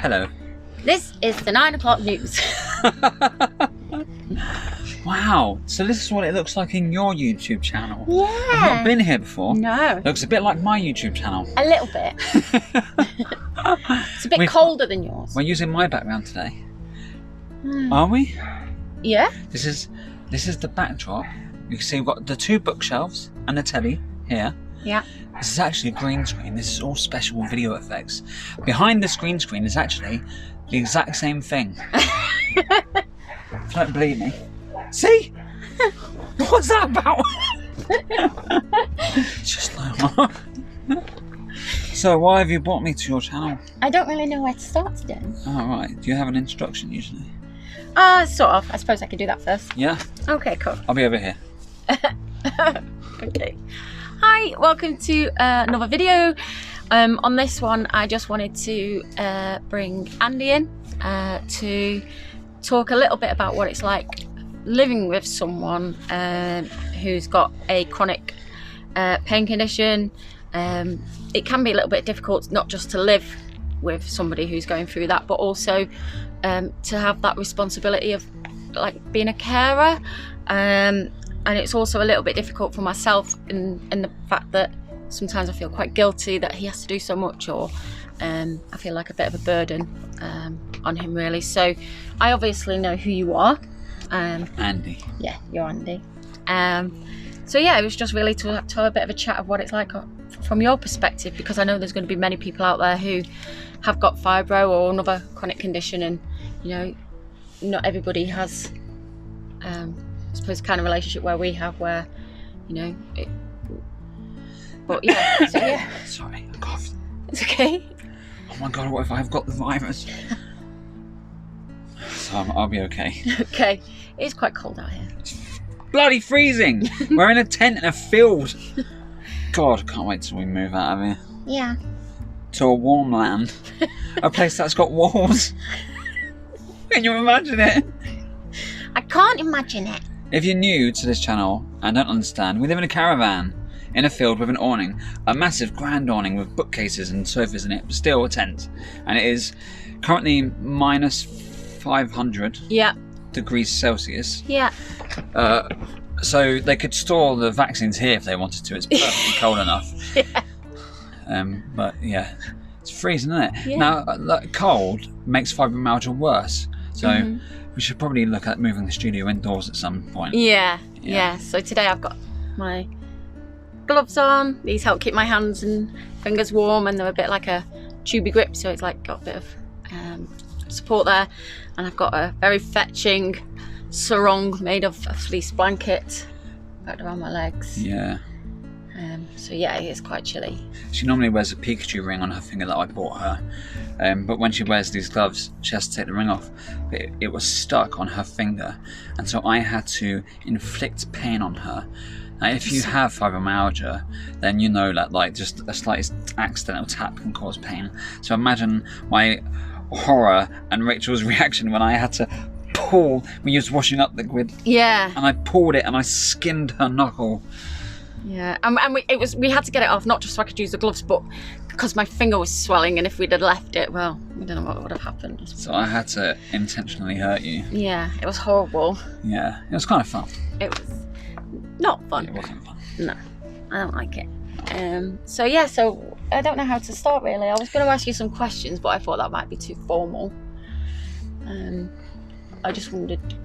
Hello. This is the 9 o'clock news. Wow, so this is what it looks like in your YouTube channel. Yeah. I've not been here before. No. Looks a bit like my YouTube channel. A little bit. It's a bit colder than yours. We're using my background today. Are we? Yeah. This is the backdrop. You can see we've got the 2 bookshelves and the telly here. Yeah. This is actually a green screen. This is all special video effects. Behind this green screen is actually the exact same thing. Don't believe me. See? What's that about? Just like So why have you brought me to your channel? I don't really know where to start today. Oh, right. Do you have an introduction usually? Sort of. I suppose I could do that first. Yeah? Okay, cool. I'll be over here. Okay. Hi, welcome to another video. On this one, I just wanted to bring Andy in to talk a little bit about what it's like living with someone who's got a chronic pain condition. It can be a little bit difficult not just to live with somebody who's going through that, but also to have that responsibility of like being a carer. And it's also a little bit difficult for myself in the fact that sometimes I feel quite guilty that he has to do so much, or I feel like a bit of a burden on him, really. So I obviously know who you are. Andy. Yeah, you're Andy. So yeah, it was just really to have a bit of a chat of what it's like from your perspective, because I know there's going to be many people out there who have got fibro or another chronic condition, and you know, not everybody has I suppose kind of relationship where we have, where you know but yeah, so yeah. Sorry, I coughed. It's okay. Oh my god, what if I've got the virus? So I'll be okay. Okay, it's quite cold out here. It's bloody freezing. We're in a tent in a field. God, can't wait till we move out of here. Yeah. To a warm land. A place that's got walls. Can you imagine it? I can't imagine it. If you're new to this channel and don't understand, we live in a caravan in a field with an awning, a massive grand awning with bookcases and sofas in it, but still a tent. And it is currently minus 500 degrees Celsius. Yeah. So they could store the vaccines here if they wanted to. It's perfectly cold enough. Yeah. But yeah, it's freezing, isn't it? Yeah. Now, cold makes fibromyalgia worse. So we should probably look at moving the studio indoors at some point. Yeah. So today I've got my gloves on. These help keep my hands and fingers warm, and they're a bit like a tubey grip, so it's like got a bit of support there. And I've got a very fetching sarong made of a fleece blanket wrapped around my legs. Yeah. So yeah, it is quite chilly. She normally wears a Pikachu ring on her finger that I bought her, but when she wears these gloves, she has to take the ring off. But it was stuck on her finger, and so I had to inflict pain on her. Now, if you have fibromyalgia, then you know that like just a slight accidental tap can cause pain. So imagine my horror and Rachel's reaction when I had to pull. We used washing up liquid. Yeah. And I pulled it and I skinned her knuckle. Yeah, and we had to get it off, not just so I could use the gloves, but because my finger was swelling, and if we'd have left it, well, we don't know what would have happened. So I had to intentionally hurt you. Yeah, it was horrible. Yeah, it was kind of fun. It was not fun. It wasn't fun. No, I don't like it. So yeah, so I don't know how to start really. I was going to ask you some questions, but I thought that might be too formal. I just wondered,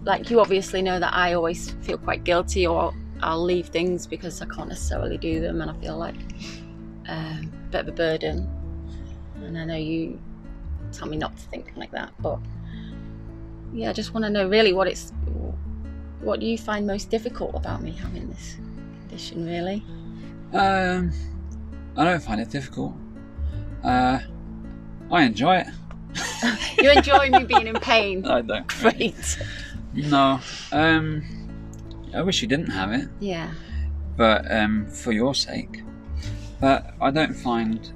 like, you obviously know that I always feel quite guilty, or I'll leave things because I can't necessarily do them, and I feel like a bit of a burden. And I know you tell me not to think like that, but yeah, I just want to know really what do you find most difficult about me having this condition, really? I don't find it difficult. I enjoy it. You enjoy me being in pain? I don't. Great. No. I wish you didn't have it. Yeah. But for your sake. But I don't find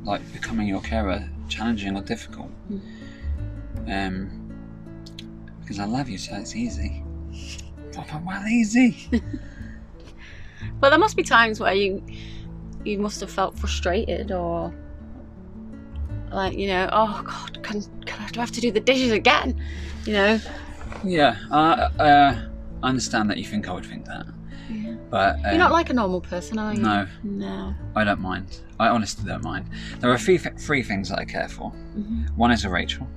like becoming your carer challenging or difficult. Because I love you, so it's easy. Proper well easy. Well, there must be times where you must have felt frustrated, or Like, you know, oh God, do I have to do the dishes again? You know? Yeah, I understand that you think I would think that. Yeah. But you're not like a normal person, are you? No. No. I don't mind. I honestly don't mind. There are three things that I care for. Mm-hmm. One is a Rachel,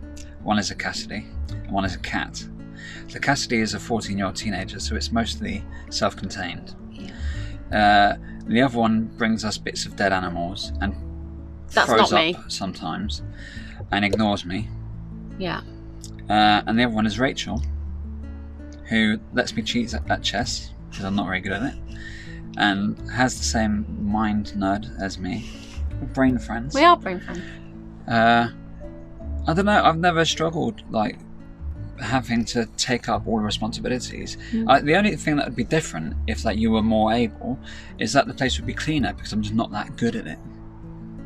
one is a Cassidy, and one is a cat. So Cassidy is a 14-year-old teenager, so it's mostly self-contained. Yeah. The other one brings us bits of dead animals and That's throws not me. up sometimes and ignores me. Yeah. And the other one is Rachel, who lets me cheat at chess, because I'm not very good at it, and has the same mind nerd as me. We're brain friends. We are brain friends. I don't know, I've never struggled like having to take up all the responsibilities. The only thing that would be different if like you were more able is that the place would be cleaner, because I'm just not that good at it,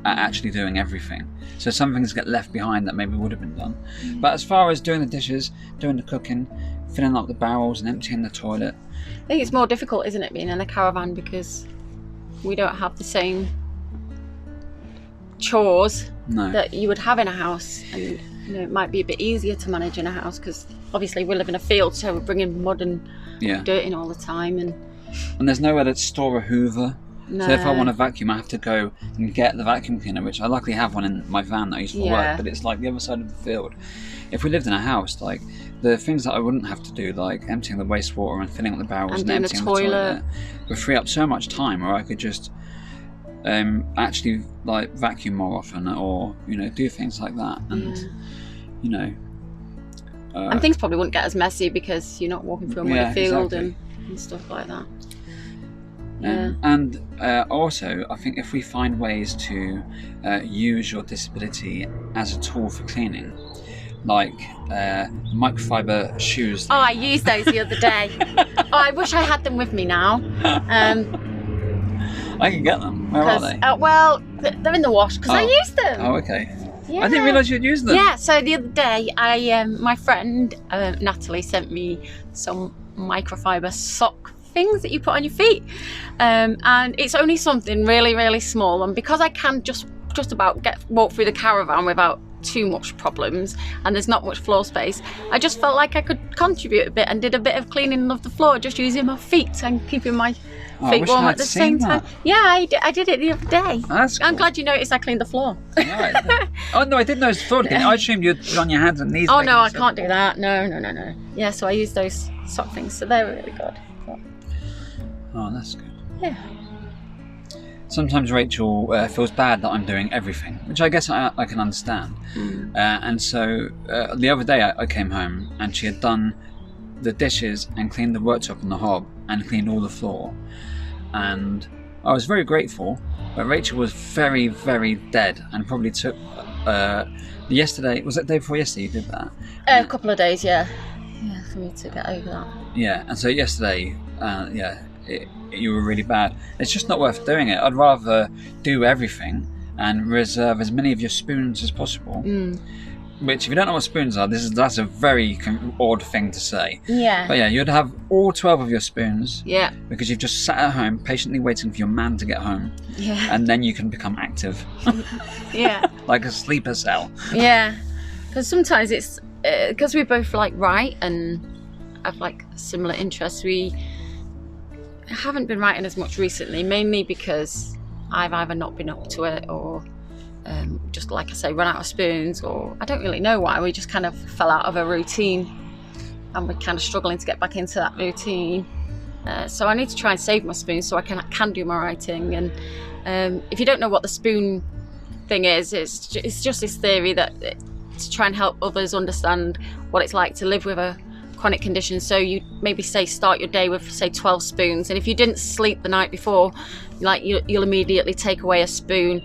at actually doing everything. So some things get left behind that maybe would have been done. But as far as doing the dishes, doing the cooking, filling up the barrels and emptying the toilet, I think it's more difficult, isn't it, being in a caravan, because we don't have the same chores that you would have in a house, and you know, it might be a bit easier to manage in a house because obviously we live in a field, so we're bringing mud and dirt in all the time, and there's nowhere to store a Hoover. No. So if I want to vacuum, I have to go and get the vacuum cleaner, which I luckily have one in my van that I use for work, but it's like the other side of the field. If we lived in a house, like the things that I wouldn't have to do, like emptying the wastewater and filling up the barrels and emptying the toilet, would free up so much time, where I could just actually like vacuum more often, or you know, do things like that, and you know, and things probably wouldn't get as messy because you're not walking through a muddy field and stuff like that. And also, I think if we find ways to use your disability as a tool for cleaning, like microfiber shoes. Oh, I used those the other day. I wish I had them with me now. I can get them. Where are they? Well, they're in the wash because I used them. Oh, okay. Yeah. I didn't realise you'd use them. Yeah, so the other day, my friend Natalie sent me some microfiber sock things that you put on your feet, and it's only something really, really small, and because I can just about walk through the caravan without too much problems, and there's not much floor space, I just felt like I could contribute a bit and did a bit of cleaning of the floor just using my feet and keeping my feet warm at the same time. Yeah, I did it the other day. That's cool. I'm glad you noticed I cleaned the floor. Right. Oh no, I didn't notice the floor. I assumed you'd put on your hands and knees. Oh no, I can't do that. No. Yeah, so I used those sock things, so they're really good. Oh, that's good. Yeah. Sometimes Rachel feels bad that I'm doing everything, which I guess I can understand. And so the other day I came home and she had done the dishes and cleaned the worktop and the hob and cleaned all the floor. And I was very grateful, but Rachel was very, very dead and probably took yesterday, was it the day before yesterday you did that? A couple of days, yeah, for me to get over that. Yeah, and so yesterday, you were really bad. It's just not worth doing it. I'd rather do everything and reserve as many of your spoons as possible. Which, if you don't know what spoons are, that's a very odd thing to say. Yeah. But yeah, you'd have all 12 of your spoons. Yeah. Because you've just sat at home patiently waiting for your man to get home. Yeah. And then you can become active. Yeah. Like a sleeper cell. Yeah. Because sometimes it's because we both like write and have like similar interests. We haven't been writing as much recently, mainly because I've either not been up to it or just, like I say, run out of spoons, or I don't really know why. We just kind of fell out of a routine and we're kind of struggling to get back into that routine. So I need to try and save my spoons so I can do my writing. And if you don't know what the spoon thing is, it's just this theory that to try and help others understand what it's like to live with a chronic condition. So you maybe start your day with 12 spoons, and if you didn't sleep the night before, like you'll immediately take away a spoon.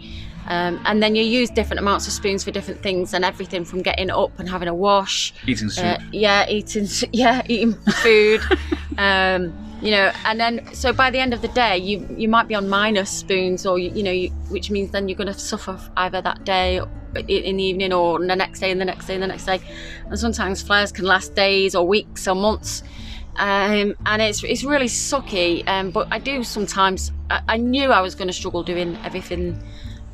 And then you use different amounts of spoons for different things, and everything from getting up and having a wash, eating soup, eating food, and then so by the end of the day you might be on minus spoons, or which means then you're going to suffer either that day in the evening or the next day and the next day and the next day, and sometimes flares can last days or weeks or months. And it's really sucky, but I do sometimes. I knew I was going to struggle doing everything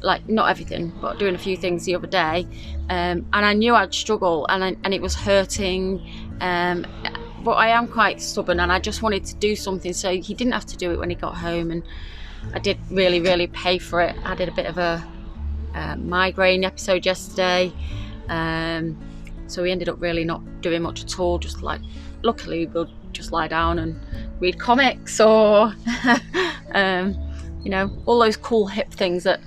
like not everything, but doing a few things the other day, and I knew I'd struggle, and it was hurting, but I am quite stubborn, and I just wanted to do something so he didn't have to do it when he got home. And I did really pay for it. I did a bit of a migraine episode yesterday, so we ended up really not doing much at all. Just like, luckily we'll just lie down and read comics, or you know, all those cool hip things that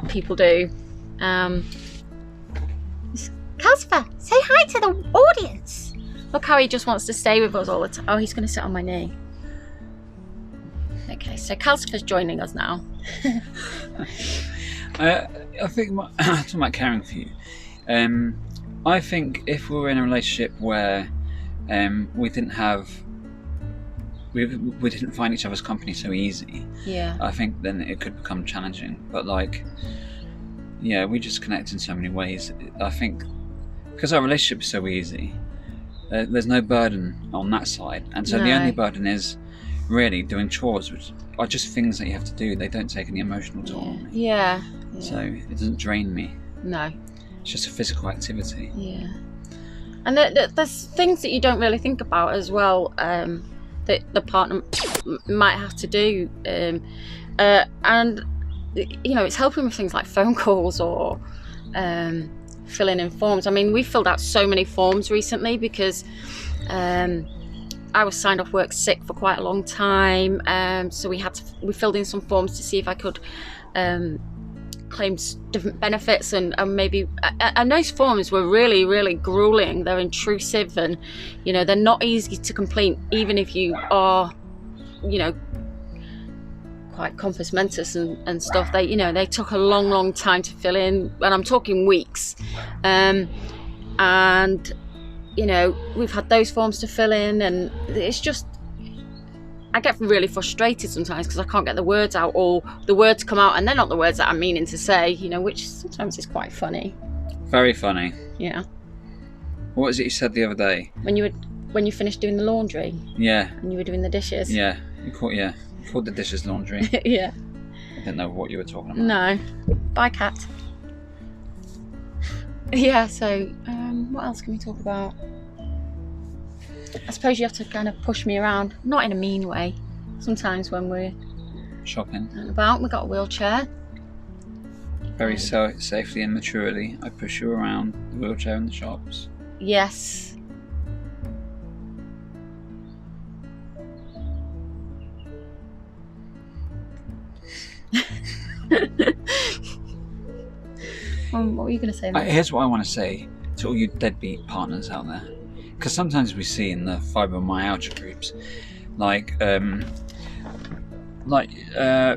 people do. Calcifer, say hi to the audience. Look how he just wants to stay with us all the time. Oh, he's going to sit on my knee. Okay, so Calcifer's joining us now. I think talking about caring for you, I think if we were in a relationship where we didn't find each other's company so easy, yeah, I think then it could become challenging. But like, yeah, we just connect in so many ways. I think because our relationship is so easy, there's no burden on that side, and so the only burden is really doing chores, which are just things that you have to do. They don't take any emotional toll on me. Yeah. So it doesn't drain me. No. It's just a physical activity. Yeah. And there's things that you don't really think about as well, that the partner might have to do, and you know, it's helping with things like phone calls or filling in forms. I mean, we filled out so many forms recently because I was signed off work sick for quite a long time, so we filled in some forms to see if I could claim different benefits, and maybe, and those forms were really grueling. They're intrusive, and you know, they're not easy to complete, even if you are, you know, quite compos mentis and stuff. They, you know, they took a long time to fill in, and I'm talking weeks, and you know, we've had those forms to fill in, and it's just, I get really frustrated sometimes because I can't get the words out, or the words come out and they're not the words that I'm meaning to say, you know, which sometimes is quite funny. Very funny. Yeah. What was it you said the other day? When you finished doing the laundry. Yeah. And you were doing the dishes. Yeah. You called the dishes laundry. Yeah. I didn't know what you were talking about. No. Bye, cat. Yeah, so what else can we talk about? I suppose you have to kind of push me around, not in a mean way. Sometimes when we're shopping and about, we got a wheelchair. Very safely and maturely, I push you around the wheelchair in the shops. Yes. What were you going to say? Here's what I want to say to all you deadbeat partners out there, because sometimes we see in the fibromyalgia groups, like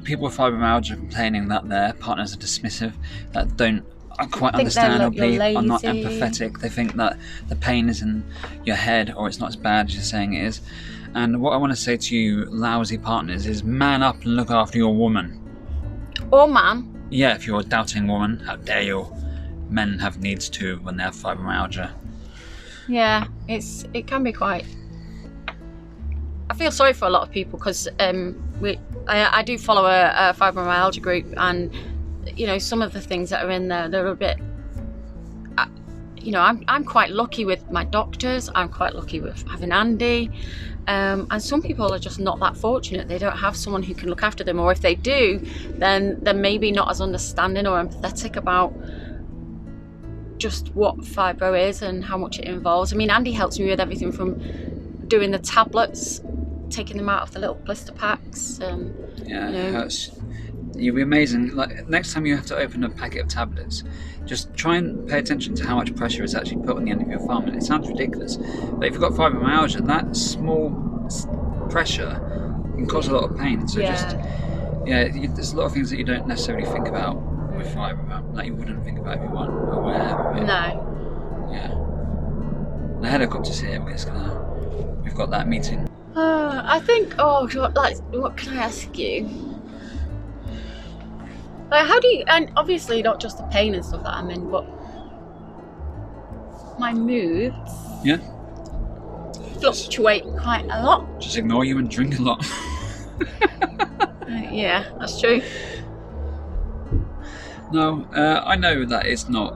people with fibromyalgia complaining that their partners are dismissive, that don't quite understand or believe, are not empathetic. They think that the pain is in your head, or it's not as bad as you're saying it is. And what I want to say to you lousy partners is, man up and look after your woman. Or man. Yeah, if you're a doubting woman, how dare you? Men have needs too when they have fibromyalgia. Yeah, it can be quite. I feel sorry for a lot of people because I do follow a fibromyalgia group, and you know, some of the things that are in there, they're a bit. You know, I'm quite lucky with my doctors. I'm quite lucky with having Andy. And some people are just not that fortunate. They don't have someone who can look after them, or if they do, then they're maybe not as understanding or empathetic about just what fibro is and how much it involves. I mean, Andy helps me with everything from doing the tablets, taking them out of the little blister packs. Yeah, you know. You'll be amazing. Like, next time you have to open a packet of tablets, just try and pay attention to how much pressure is actually put on the end of your thumb. And it sounds ridiculous, but if you've got fibromyalgia, that small pressure can cause a lot of pain. So there's a lot of things that you don't necessarily think about with fibro, that you wouldn't think about if you weren't aware of it. No. Yeah. The helicopter's here. We've got that meeting. I think. What can I ask you? Like, how do you, and obviously not just the pain and stuff that I'm in, but my moods fluctuate quite a lot. Just ignore you and drink a lot. Yeah, that's true. No, I know that it's not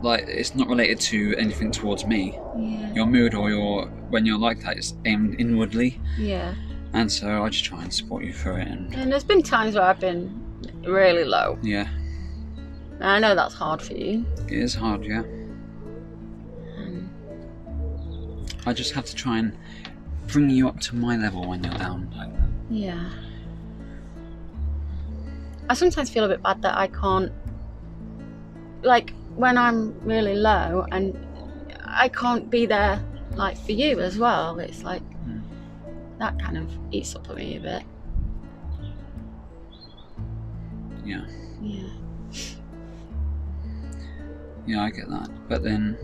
like it's not related to anything towards me. Yeah. Your mood or when you're like that is aimed inwardly. Yeah. And so I just try and support you through it. And there's been times where I've been really low. Yeah. And I know that's hard for you. It is hard, yeah. I just have to try and bring you up to my level when you're down like that. Yeah. I sometimes feel a bit bad that I can't, like, when I'm really low and I can't be there, like, for you as well. It's like, that kind of eats up at me a bit. Yeah. Yeah. Yeah, I get that. But then,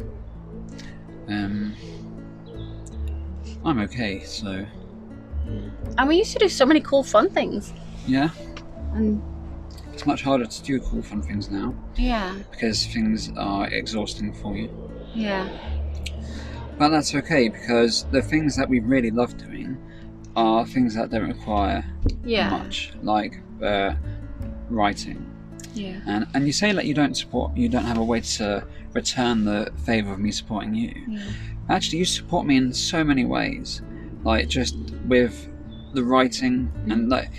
I'm okay, so... And we used to do so many cool, fun things. Yeah. And It's much harder to do cool, fun things now. yeah. Because things are exhausting for you. Yeah. But that's okay, because the things that we really love doing are things that don't require Yeah. much, like writing. Yeah. And you say that you don't have a way to return the favour of me supporting you. Yeah. Actually, you support me in so many ways, like just with the writing and like,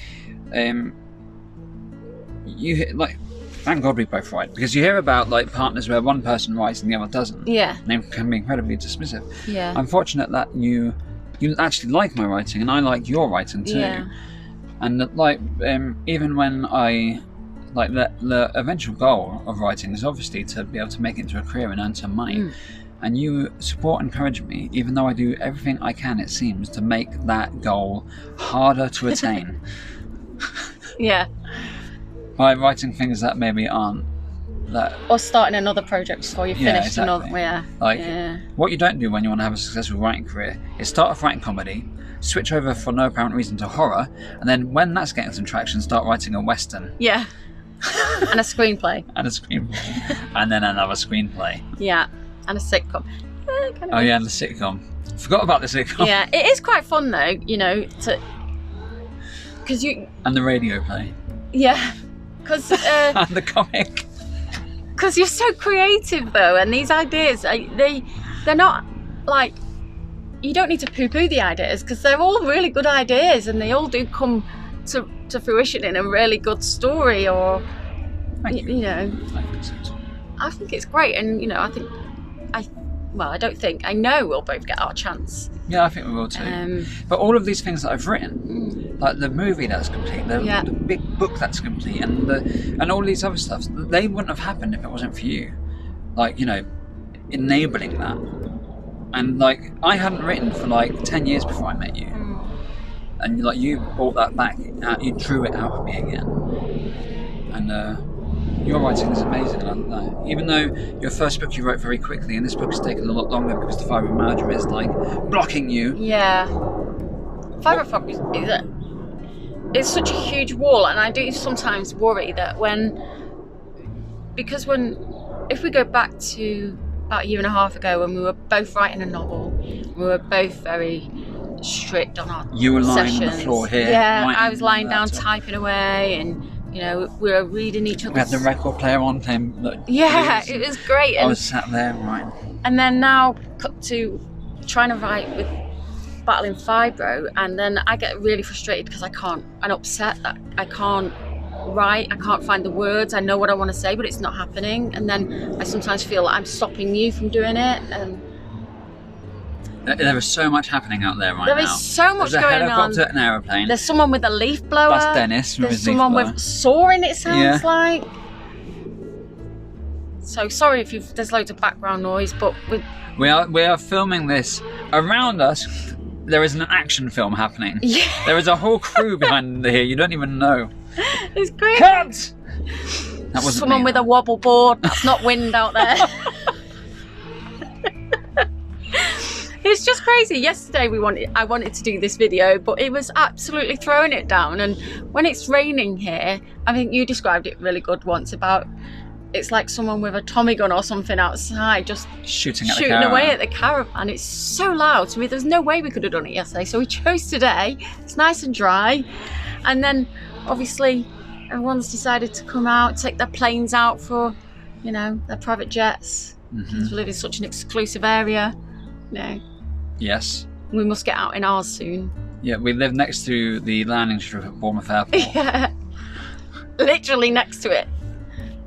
like, thank God we both write, because you hear about like partners where one person writes and the other doesn't. Yeah. And they can be incredibly dismissive. Yeah. I'm fortunate that you actually like my writing and I like your writing too. Yeah. And like, even when I like the eventual goal of writing is obviously to be able to make it into a career and earn some money. And you support and encourage me, even though I do everything I can, it seems, to make that goal harder to attain. Yeah. By writing things that maybe aren't that. Or starting another project before you Yeah, finish exactly. another. Yeah. Like, Yeah. what you don't do when you want to have a successful writing career is start off writing comedy, switch over for no apparent reason to horror, and then when that's getting some traction, start writing a western. Yeah. And a screenplay. And a screenplay. And then another screenplay. Yeah. And a sitcom. Oh yeah, and the sitcom. Forgot about the sitcom. Yeah, it is quite fun though, you know, because you. And the radio play. Yeah, because And the comic. Because you're so creative though, and these ideas, they're not like, you don't need to poo-poo the ideas because they're all really good ideas and they all do come to fruition in a really good story, or Thank you. you know. I think so too. I think it's great, and you know, I know we'll both get our chance. Yeah, I think we will too. But all of these things that I've written, like the movie that's complete, the big book that's complete, and all these other stuff, they wouldn't have happened if it wasn't for you. Like, you know, enabling that. And like, I hadn't written for like 10 years before I met you. And like, you brought that back, you drew it out of me again. And your writing is amazing. Even though your first book you wrote very quickly, and this book has taken a lot longer because the fibromyalgia is like blocking you. Yeah. Fibromyalgia it's such a huge wall, and I do sometimes worry that if we go back to about a year and a half ago when we were both writing a novel, we were both very strict on our You were lying sessions. on the floor here. Yeah, I was lying down typing away, and you know, we were reading each other's... We had the record player on playing. Yeah, it was great. I was sat there writing. And then now cut to trying to write with battling fibro, and then I get really frustrated because I'm upset that I can't write, I can't find the words, I know what I want to say, but it's not happening. And then I sometimes feel like I'm stopping you from doing it. And there is so much happening out there right now. There is so much There's going a on. helicopter, an aeroplane. There's someone with a leaf blower. That's Dennis with There's his leaf someone blower. with sawing, it sounds Yeah. like. So sorry if there's loads of background noise, but we are filming this. Around us, there is an action film happening. Yeah. There is a whole crew behind here. You don't even know. It's great. Cut! That wasn't Someone me. with a wobble board. That's not wind out there. It's just crazy. Yesterday I wanted to do this video, but it was absolutely throwing it down. And when it's raining here, I think you described it really good once about it's like someone with a Tommy gun or something outside just shooting away at the caravan. It's so loud to me. There's no way we could have done it yesterday, so we chose today. It's nice and dry. And then obviously everyone's decided to come out, take their planes out for, you know, their private jets. Because we live in such an exclusive area. You know. Yes. We must get out in ours soon. Yeah, we live next to the landing strip at Bournemouth Airport. Yeah. Literally next to it.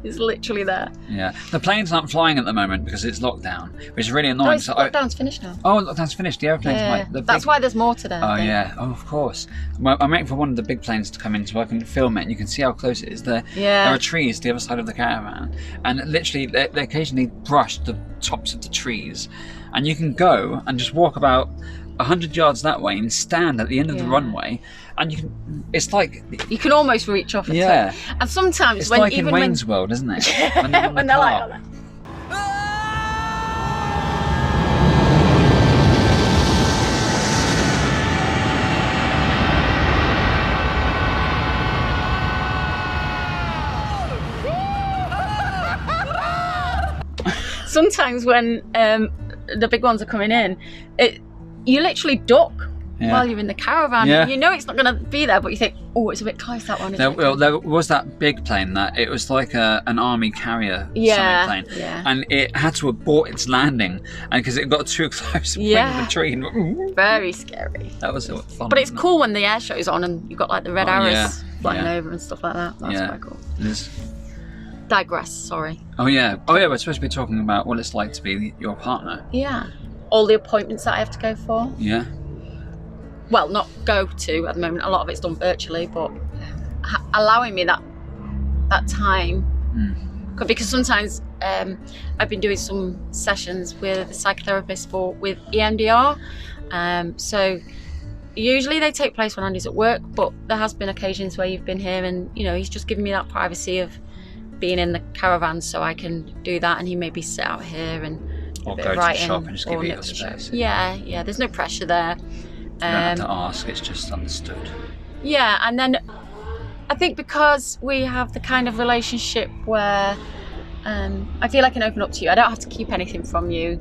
It's literally there. Yeah. The planes aren't flying at the moment because it's lockdown, which is really annoying. Oh, lockdown's finished now. Oh, lockdown's finished. The airplanes might. That's why there's more today. Oh, yeah. Oh, of course. Well, I'm waiting for one of the big planes to come in so I can film it, and you can see how close it is. There are trees the other side of the caravan, and literally they occasionally brush the tops of the trees, and you can go and just walk about 100 yards that way and stand at the end of the runway, and you can. It's like you can almost reach off. And sometimes it's when like even in Wayne's World, isn't it? When they're like. Sometimes when the big ones are coming in, you literally duck while you're in the caravan. Yeah. You know it's not going to be there, but you think, oh, it's a bit close, that one. There was that big plane that it was like an army carrier plane, and it had to abort its landing, and because it got too close to the tree. Very scary. That was fun. But it's cool when the air show's on and you've got like the red arrows flying over and stuff like that. That's quite cool. Digress, sorry. Oh yeah, we're supposed to be talking about what it's like to be your partner. Yeah. All the appointments that I have to go for. Yeah. Well, not go to at the moment. A lot of it's done virtually, but allowing me that time. Because sometimes I've been doing some sessions with a psychotherapist with EMDR. So usually they take place when Andy's at work, but there has been occasions where you've been here and, you know, he's just given me that privacy of being in the caravan so I can do that, and he maybe sit out here and or go to the shop and just give you your space. Yeah, there's no pressure there. You don't have to ask, it's just understood. Yeah, and then I think because we have the kind of relationship where I feel I can open up to you, I don't have to keep anything from you.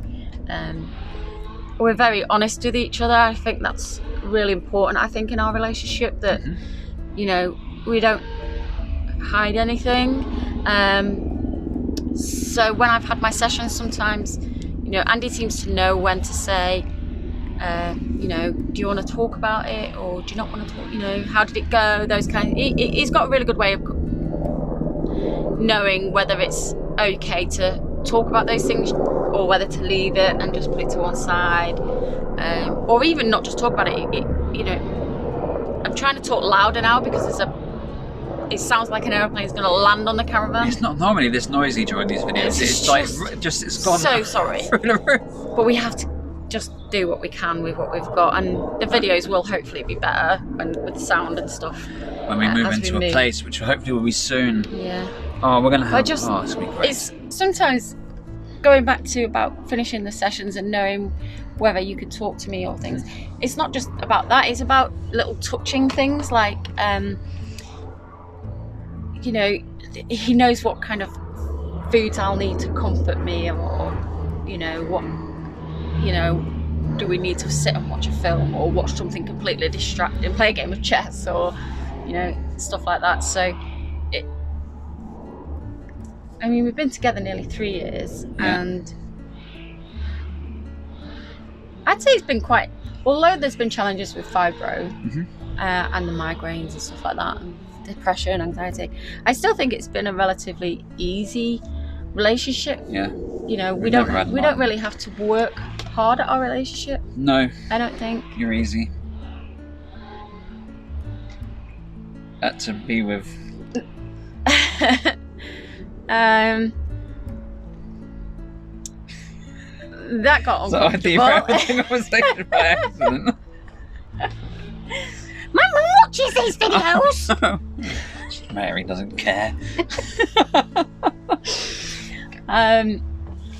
We're very honest with each other. I think that's really important, I think, in our relationship, that you know, we don't hide anything. So when I've had my sessions, sometimes, you know, Andy seems to know when to say, you know, do you want to talk about it, or do you not want to talk, you know, how did it go, those kind of, he's got a really good way of knowing whether it's okay to talk about those things or whether to leave it and just put it to one side, or even not just talk about it. You know, I'm trying to talk louder now because it sounds like an aeroplane is going to land on the caravan. It's not normally this noisy during these videos. It's gone so sorry. through the roof. But we have to just do what we can with what we've got, and the videos will hopefully be better and with sound and stuff when we move into a place, which hopefully will be soon. Yeah. Oh, we're gonna have. It's gonna be great. It's sometimes going back to about finishing the sessions and knowing whether you could talk to me or things. It's not just about that. It's about little touching things like, you know, he knows what kind of foods I'll need to comfort me, or you know what. You know, do we need to sit and watch a film or watch something completely distracting, play a game of chess, or, you know, stuff like that. So, I mean, we've been together nearly 3 years, and I'd say it's been quite, although there's been challenges with fibro and the migraines and stuff like that, and depression, anxiety, I still think it's been a relatively easy relationship. Yeah. You know, we don't really have to work hard at our relationship. No. I don't think. You're easy. To be with. That got uncomfortable. So I think I was taken by accident. My mum watches these videos. Mary doesn't care.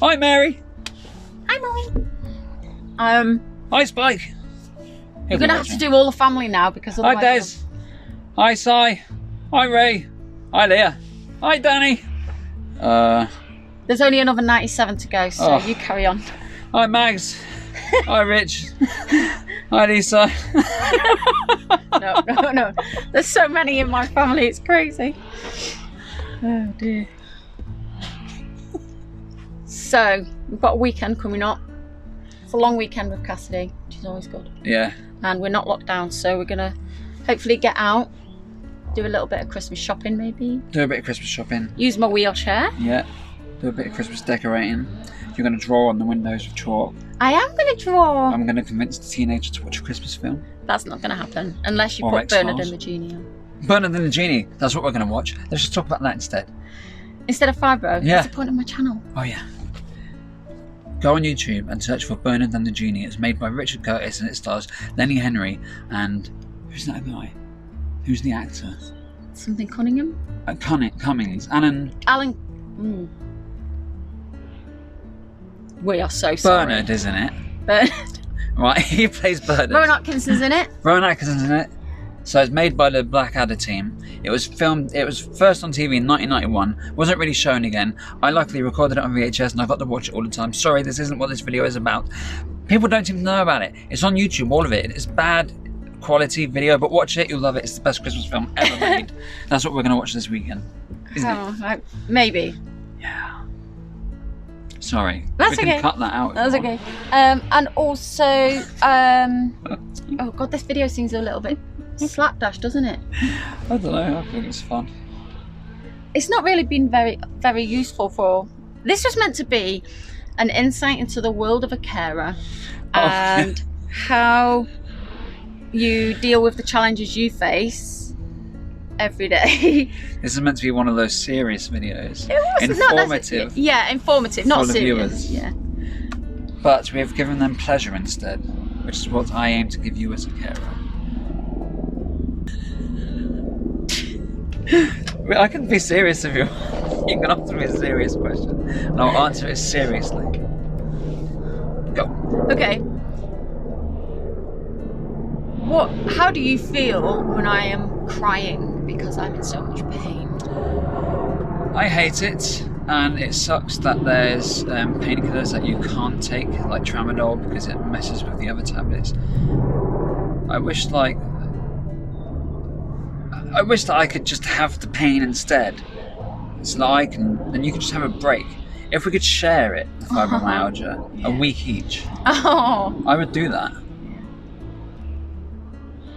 Hi, Mary. Hi, Mummy. Hi, Spike. You're gonna have to do all the family now because Hi, otherwise. Des. Hi, Si. Hi, Ray. Hi, Leah. Hi, Danny. There's only another 97 to go, so you carry on. Hi, Mags. Hi, Rich. Hi, Lisa. No. There's so many in my family, it's crazy. Oh dear. So, we've got a weekend coming up. It's a long weekend with Cassidy, which is always good. Yeah. And we're not locked down, so we're going to hopefully get out, do a little bit of Christmas shopping maybe. Do a bit of Christmas shopping. Use my wheelchair. Yeah. Do a bit of Christmas decorating. You're going to draw on the windows with chalk. I am going to draw. I'm going to convince the teenager to watch a Christmas film. That's not going to happen, unless you Or put X-Files. Bernard and the Genie on. Bernard and the Genie. That's what we're going to watch. Let's just talk about that instead. Instead of Fibro? Yeah. That's the point of my channel. Oh, yeah. Go on YouTube and search for Bernard and the Genie. It's made by Richard Curtis and it stars Lenny Henry and... Who's that guy? Who's the actor? Something Cunningham? Cummings. Alan... We are so sorry. Bernard, isn't it? Bernard. Right, he plays Bernard. Rowan Atkinson's in it. Rowan Atkinson's in it. So it's made by the Blackadder team. It was first on TV in 1991. Wasn't really shown again. I luckily recorded it on VHS and I got to watch it all the time. Sorry, this isn't what this video is about. People don't seem to know about it. It's on YouTube, all of it. It's bad quality video, but watch it, you'll love it. It's the best Christmas film ever made. That's what we're going to watch this weekend. Isn't it? Maybe. Yeah. Sorry. That's we okay. can cut that out. That's okay. And also, oh god, this video seems a little bit slapdash, doesn't it? I don't know. I think it's fun. It's not really been very, very useful for. This was meant to be an insight into the world of a carer and how you deal with the challenges you face every day. This is meant to be one of those serious videos. It was informative. Yeah, informative, not For the serious. viewers. Yeah. But we have given them pleasure instead, which is what I aim to give you as a carer. I can be serious if you want. You can ask me a serious question and I'll answer it seriously. Go. Okay. How do you feel when I am crying because I'm in so much pain? I hate it, and it sucks that there's painkillers that you can't take, like tramadol, because it messes with the other tablets. I wish that I could just have the pain instead, so that then you could just have a break. If we could share it, the fibromyalgia, a week each, I would do that.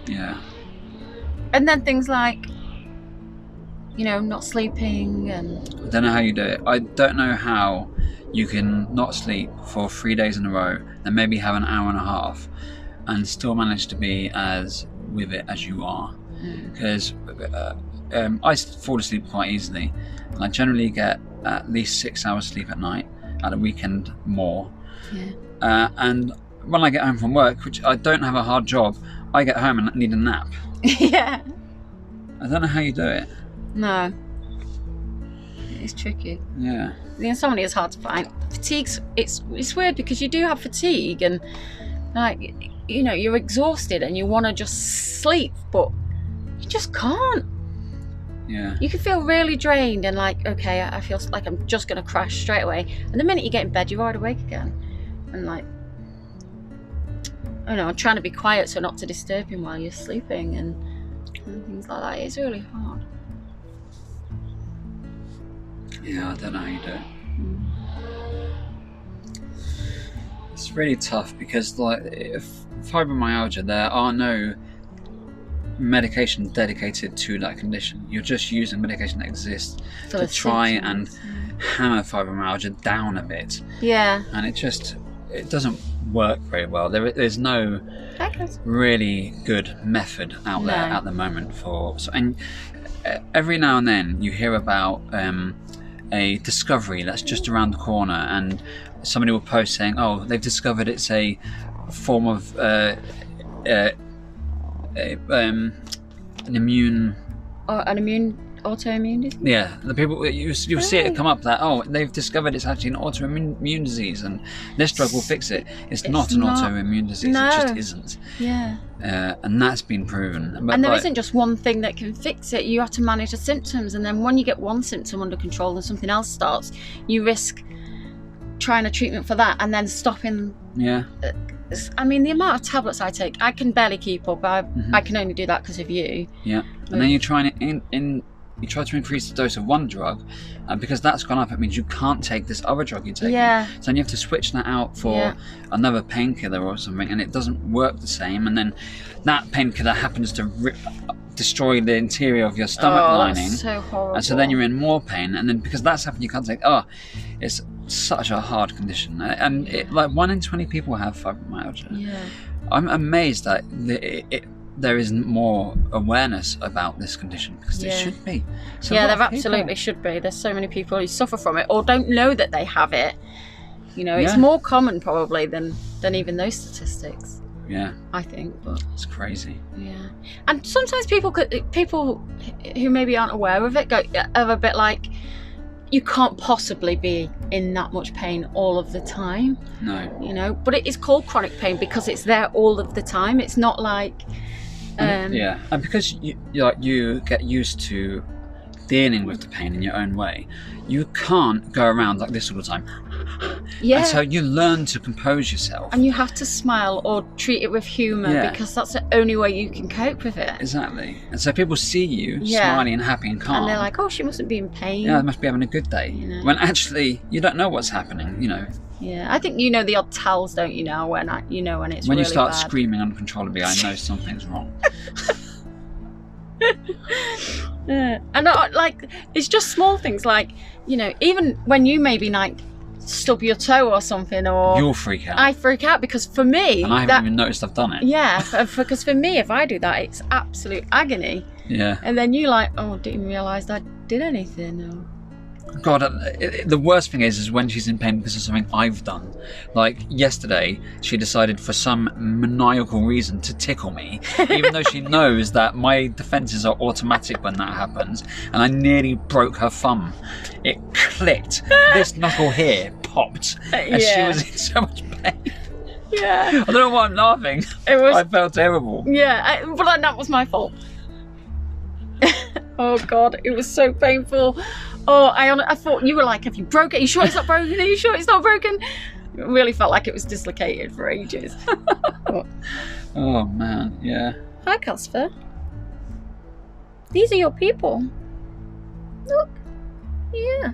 Yeah. And then things like, not sleeping and... I don't know how you do it. I don't know how you can not sleep for 3 days in a row and maybe have an hour and a half and still manage to be as with it as you are. Because I fall asleep quite easily, and I generally get at least 6 hours sleep at night, at the weekend more. Yeah. And when I get home from work, which I don't have a hard job, I get home and need a nap. Yeah. I don't know how you do it. No. It's tricky. Yeah. The insomnia is hard to find. Fatigue's it's weird because you do have fatigue and you're exhausted and you want to just sleep, but you just can't. Yeah. You can feel really drained and okay, I feel like I'm just gonna crash straight away. And the minute you get in bed, you're wide awake again. And I'm trying to be quiet so not to disturb him while you're sleeping and things like that. It's really hard. Yeah, I don't know how you do it. It's really tough because, if fibromyalgia, there are no medication dedicated to that condition. You're just using medication that exists to try and hammer fibromyalgia down a bit. Yeah. And it doesn't work very well. There's no really good method out there at the moment and every now and then you hear about a discovery that's just around the corner, and somebody will post saying, oh, they've discovered it's a form of an immune autoimmune disease? Yeah, the people you'll see it come up that they've discovered it's actually an autoimmune disease and this drug will fix it. It's not an autoimmune disease. No. It just isn't. Yeah. And that's been proven. But and there isn't just one thing that can fix it. You have to manage the symptoms, and then when you get one symptom under control and something else starts, you risk trying a treatment for that and then stopping. Yeah. I mean, the amount of tablets I take, I can barely keep up. I can only do that because of you. Yeah. And then you're trying to you try to increase the dose of one drug, and because that's gone up, it means you can't take this other drug you're taking. Yeah. So then you have to switch that out for another painkiller or something, and it doesn't work the same. And then that painkiller happens to destroy the interior of your stomach lining. That's so horrible. And so then you're in more pain, and then because that's happened, you can't take. It's such a hard condition, and like 1 in 20 people have fibromyalgia. Yeah. I'm amazed that there isn't more awareness about this condition, because there should be. There absolutely should be. There's so many people who suffer from it or don't know that they have it. You know, it's more common probably than even those statistics. Yeah, I think, but it's crazy. Yeah, and sometimes people who maybe aren't aware of it are a bit like, you can't possibly be in that much pain all of the time. No. You know, but it is called chronic pain because it's there all of the time. It's not like. And because you get used to dealing with the pain in your own way, you can't go around like this all the time. Yeah. And so you learn to compose yourself. And you have to smile or treat it with humour because that's the only way you can cope with it. Exactly. And so people see you smiling and happy and calm. And they're like, oh, she mustn't be in pain. Yeah, they must be having a good day. You know? When actually, you don't know what's happening, you know. Yeah, I think you know the odd tells, don't you, now, when it's when really you start bad. screaming uncontrollably, I know something's wrong. And like, it's just small things like, you know, even when you maybe like stub your toe or something, or you'll freak out. I freak out because for me, and I haven't even noticed I've done it. Yeah, because for me, if I do that, it's absolute agony. Yeah. And then you like, oh, didn't realise I did anything. Or... God, the worst thing is when she's in pain because of something I've done. Like yesterday, she decided for some maniacal reason to tickle me, even though she knows that my defences are automatic when that happens, and I nearly broke her thumb. It clicked. This knuckle here popped, and she was in so much pain. Yeah. I don't know why I'm laughing. I felt terrible. Yeah, but that was my fault. Oh God, it was so painful. Oh, I thought you were like, have you broken it? Are you sure it's not broken? Are you sure it's not broken? It really felt like it was dislocated for ages. Oh man, yeah. Hi, Calcifer. These are your people. Look. Yeah.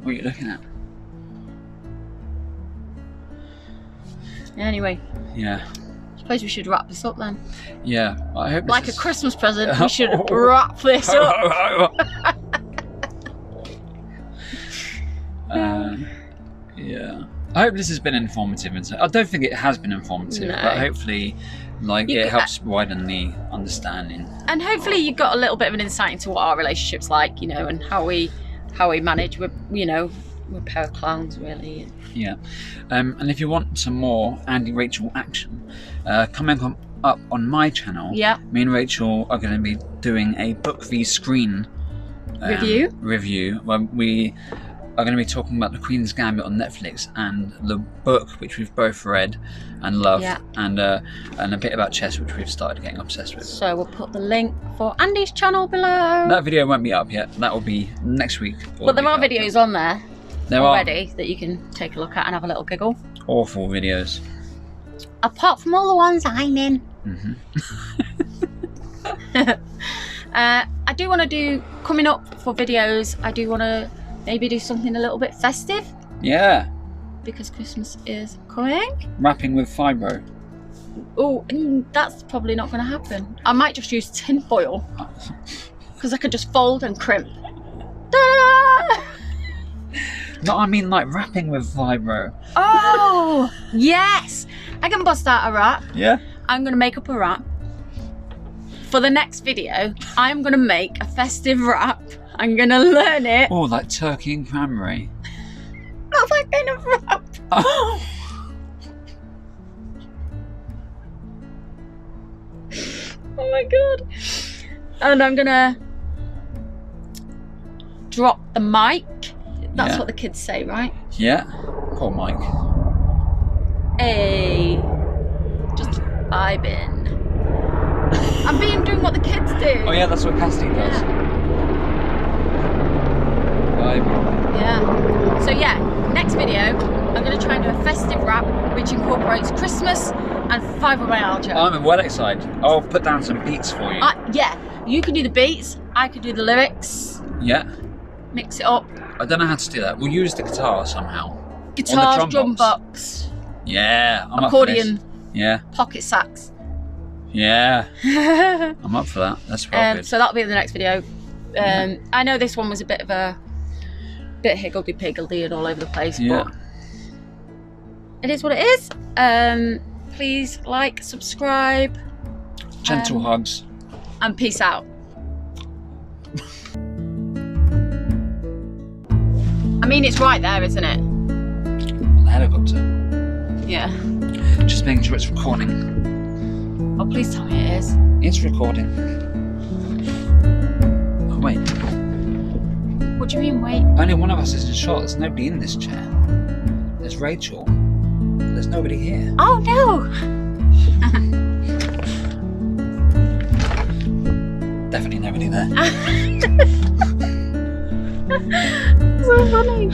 What are you looking at? Anyway. Yeah. I suppose we should wrap this up then. Yeah, I hope. Like a Christmas present, we should wrap this up. Yeah. I hope this has been informative. I don't think it has been informative, but hopefully, it helps widen the understanding. And hopefully, you got a little bit of an insight into what our relationship's like, you know, and how we manage. We're a pair of clowns, really. Yeah. And if you want some more Andy Rachel action, coming up on my channel, me and Rachel are going to be doing a book v screen review where we are going to be talking about The Queen's Gambit on Netflix and the book, which we've both read and loved, and a bit about chess, which we've started getting obsessed with. So we'll put the link for Andy's channel below. That video won't be up yet. That will be next week. But there are videos on there. There already that you can take a look at and have a little giggle. Awful videos. Apart from all the ones I'm in. I do want to do, coming up for videos, I do want to maybe do something a little bit festive. Yeah. Because Christmas is coming. Wrapping with Fibro. Oh, that's probably not going to happen. I might just use tin foil. Because I could just fold and crimp. Ta-da! No, I mean like wrapping with Fibro. Oh, yes. I can bust out a wrap. Yeah. I'm going to make up a wrap. For the next video, I'm going to make a festive wrap. I'm going to learn it. Oh, like turkey and cranberry. Not that kind of wrap. Oh. Oh my God. And I'm going to drop the mic. That's what the kids say, right? Yeah. Poor Mike. Hey. Just vibing. I'm doing what the kids do. Oh yeah, that's what Cassidy does. Yeah. subscribe. Yeah. So yeah, next video, I'm going to try and do a festive rap which incorporates Christmas and fibromyalgia. I'm well excited. I'll put down some beats for you. Yeah, you can do the beats, I can do the lyrics. Yeah. Mix it up. I don't know how to do that. We'll use the guitar somehow. Guitars, drum box. Yeah. I'm accordion. Up for this. Yeah. Pocket sax. Yeah. I'm up for that. That's good. So that'll be in the next video. I know this one was a bit higgledy-piggledy and all over the place, but it is what it is. Please like, subscribe. Gentle hugs. And peace out. I mean, it's right there, isn't it? On the helicopter. Yeah. Just making sure it's recording. Oh, please tell me it is. It's recording. Oh, wait. What do you mean, wait? Only one of us is in shot. There's nobody in this chair. There's Rachel. There's nobody here. Oh, no! Definitely nobody there. So funny.